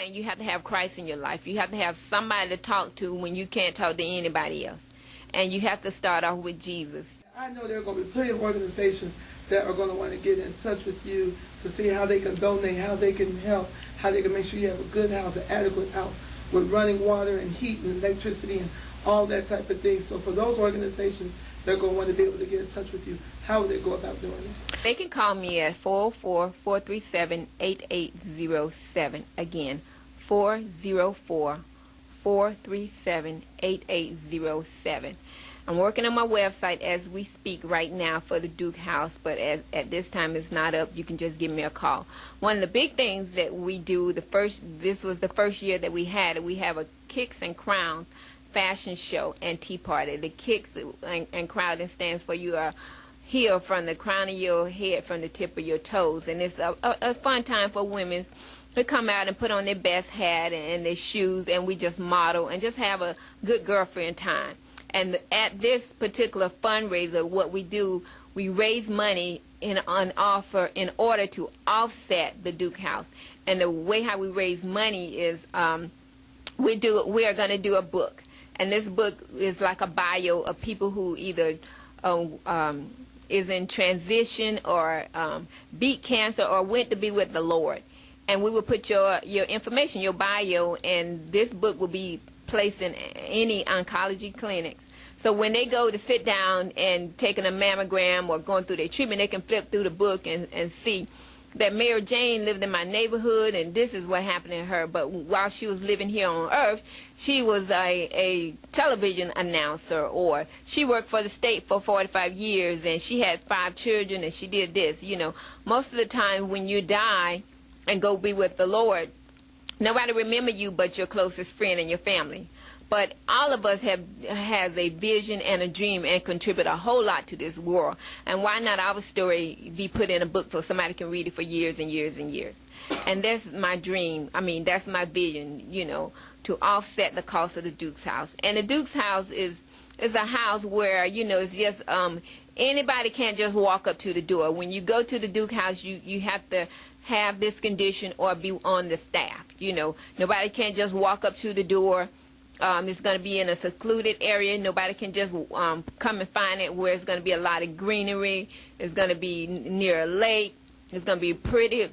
thing, you have to have Christ in your life. You have to have somebody to talk to when you can't talk to anybody else. And you have to start off with Jesus. I know there are going to be plenty of organizations that are going to want to get in touch with you to see how they can donate, how they can help, how they can make sure you have a good house, an adequate house with running water and heat and electricity and all that type of thing. So for those organizations, they're going to want to be able to get in touch with you. How would they go about doing it? They can call me at 404-437-8807. Again, 404-437-8807. I'm working on my website as we speak right now for the Duke House, but at this time it's not up. You can just give me a call. One of the big things that we do, this was the first year that we had it, we have a Kicks and Crowns fashion show and tea party. The Kicks and Crowns stands for you are here from the crown of your head, from the tip of your toes, and it's a fun time for women to come out and put on their best hat and their shoes, and we just model and just have a good girlfriend time. And at this particular fundraiser, what we do, we raise money on offer in order to offset the Duke House. And the way how we raise money is we are going to do a book. And this book is like a bio of people who either is in transition or beat cancer or went to be with the Lord. And we will put your information, your bio, and this book will be placed in any oncology clinics. So when they go to sit down and taking a mammogram or going through their treatment, they can flip through the book and see that Mary Jane lived in my neighborhood and this is what happened to her. But while she was living here on earth, she was a television announcer, or she worked for the state for 45 years and she had 5 children and she did this. You know, most of the time when you die and go be with the Lord, nobody remember you but your closest friend and your family. But all of us has a vision and a dream and contribute a whole lot to this world. And why not our story be put in a book so somebody can read it for years and years and years? And that's my dream. I mean, that's my vision, you know, to offset the cost of the Duke's house. And the Duke's house is a house where, you know, it's just anybody can't just walk up to the door. When you go to the Duke house, you have to have this condition or be on the staff. You know, nobody can't just walk up to the door. It's going to be in a secluded area. Nobody can just come and find it, where it's going to be a lot of greenery. It's going to be near a lake. It's going to be pretty,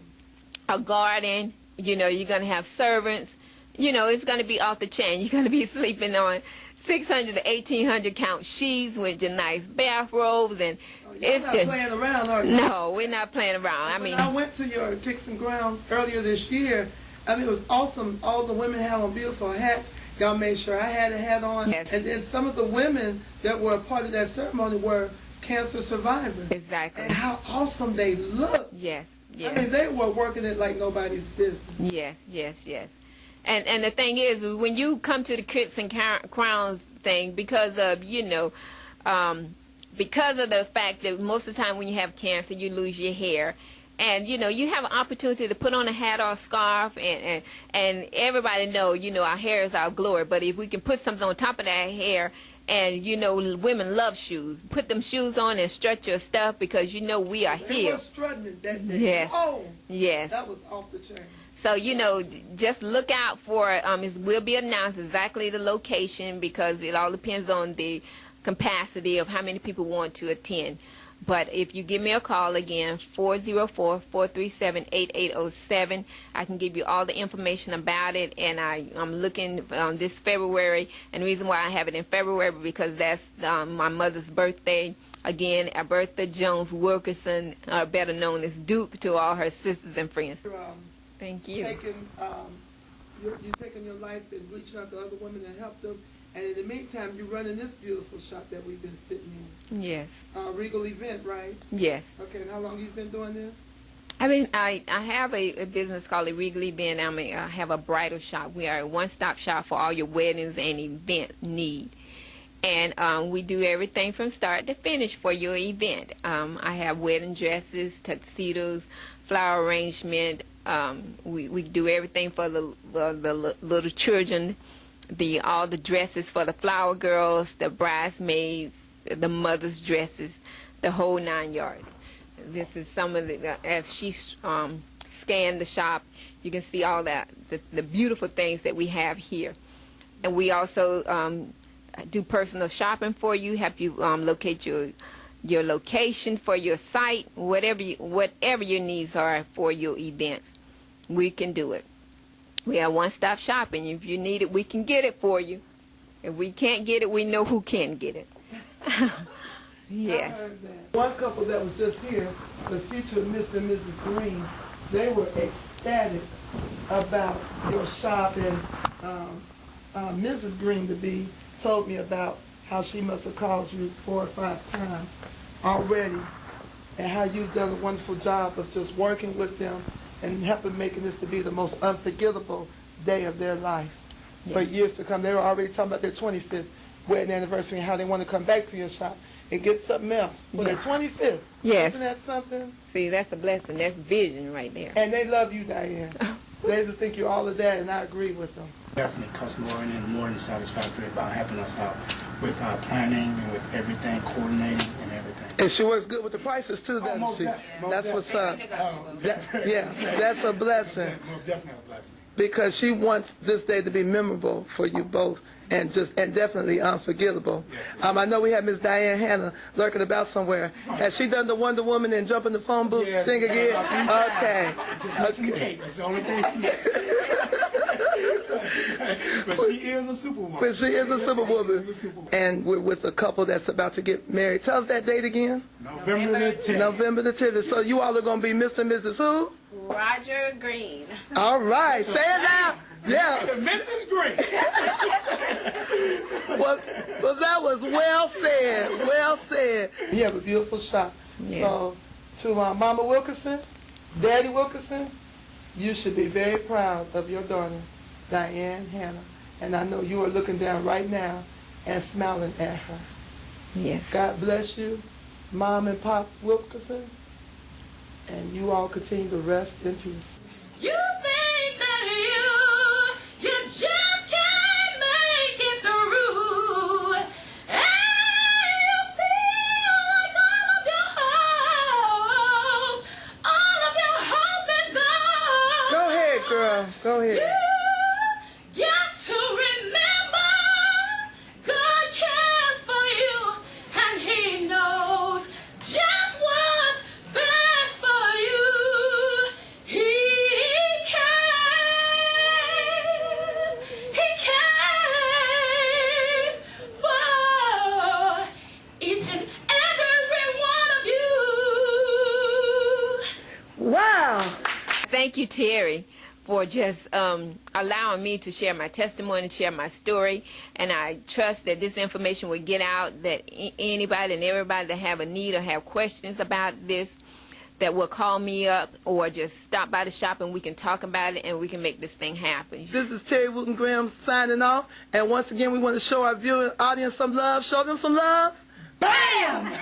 a garden. You know, you're going to have servants. You know, it's going to be off the chain. You're going to be sleeping on 600 to 1,800 count sheets with your nice bathrobes. And it's not playing around, are you? No, we're not playing around. I mean, I went to your Kicks and Grounds earlier this year. I mean, it was awesome. All the women had on beautiful hats. Y'all made sure I had a hat on. Yes. And then some of the women that were a part of that ceremony were cancer survivors. Exactly. And how awesome they looked. Yes, yes. I mean, they were working it like nobody's business. Yes, yes, yes. And the thing is, when you come to the Kicks and Crowns thing, because of, you know, because of the fact that most of the time when you have cancer, you lose your hair. And, you know, you have an opportunity to put on a hat or a scarf, and everybody know, you know, our hair is our glory. But if we can put something on top of that hair, and, you know, women love shoes. Put them shoes on and strut your stuff, because, you know, we are They here. were strutting it that day. Yes. Oh, yes. that was off the chain. So, you know, just look out for it. It will be announced exactly the location, because it all depends on the capacity of how many people want to attend. But if you give me a call again, 404-437-8807, I can give you all the information about it. And I'm looking this February, and the reason why I have it in February because that's my mother's birthday. Again, Bertha Jones Wilkerson, better known as Duke to all her sisters and friends. Thank you. You're taking your life and reaching out to other women and help them. And in the meantime, you're running this beautiful shop that we've been sitting in. Yes. Regal Event, right? Yes. Okay, and how long have you been doing this? I mean, I have a business called a Regal Event. I have a bridal shop. We are a one-stop shop for all your weddings and event need. And we do everything from start to finish for your event. I have wedding dresses, tuxedos, flower arrangement. We do everything for the little children. All the dresses for the flower girls, the bridesmaids, the mother's dresses, the whole 9 yards. This is some of the, as she scanned the shop, You can see all that, the beautiful things that we have here. And we also do personal shopping for you, help you locate your location for your site, whatever your needs are for your events. We can do it. We have one-stop shopping. If you need it, we can get it for you. If we can't get it, we know who can get it. Yes. I heard that. One couple that was just here, the future Mr. and Mrs. Green, they were ecstatic about your shop, and Mrs. Green, to be, told me about how she must have called you 4 or 5 times already, and how you've done a wonderful job of just working with them and helping making this to be the most unforgettable day of their life for years to come. They were already talking about their 25th wedding anniversary and how they want to come back to your shop and get something else for their 25th. Yes. Isn't that something? See, that's a blessing. That's vision right there. And they love you, Diane. They just think you're all of that, and I agree with them. Definitely customer-oriented and more than satisfactory about helping us out with planning and with everything, coordinating and everything. And she works good with the prices, too, doesn't she? That's what's up. Yes, that's a blessing. Most definitely a blessing. Because she wants this day to be memorable for you both, and definitely unforgettable. Yes. I know we have Miss Diane Hanna lurking about somewhere. Has she done the Wonder Woman and jump in the phone booth thing again? Okay. Just missing the cake. That's the only thing she missing. But she is a superwoman. But she is a superwoman. And we're with a couple that's about to get married. Tell us that date again. November the 10th. November the 10th. So you all are going to be Mr. and Mrs. who? Roger Green. All right. Say it now. Yeah. Mrs. Green. Well, that was well said. Well said. You have a beautiful shop. Yeah. So to Mama Wilkerson, Daddy Wilkerson, you should be very proud of your daughter, Diane Hanna. And I know you are looking down right now and smiling at her. Yes. God bless you, Mom and Pop Wilkerson, and you all continue to rest in peace. You think that you just can't make it through, and you feel like all of your hope is gone. Go ahead, girl. Go ahead. You got to remember, God cares for you, and He knows just what's best for you. He cares for each and every one of you. Wow. Thank you, Terri, for just allowing me to share my testimony, share my story, and I trust that this information will get out, that anybody and everybody that have a need or have questions about this, that will call me up or just stop by the shop and we can talk about it and we can make this thing happen. This is Terri Wooten-Graham signing off, and once again we want to show our viewing audience some love. Show them some love. Bam!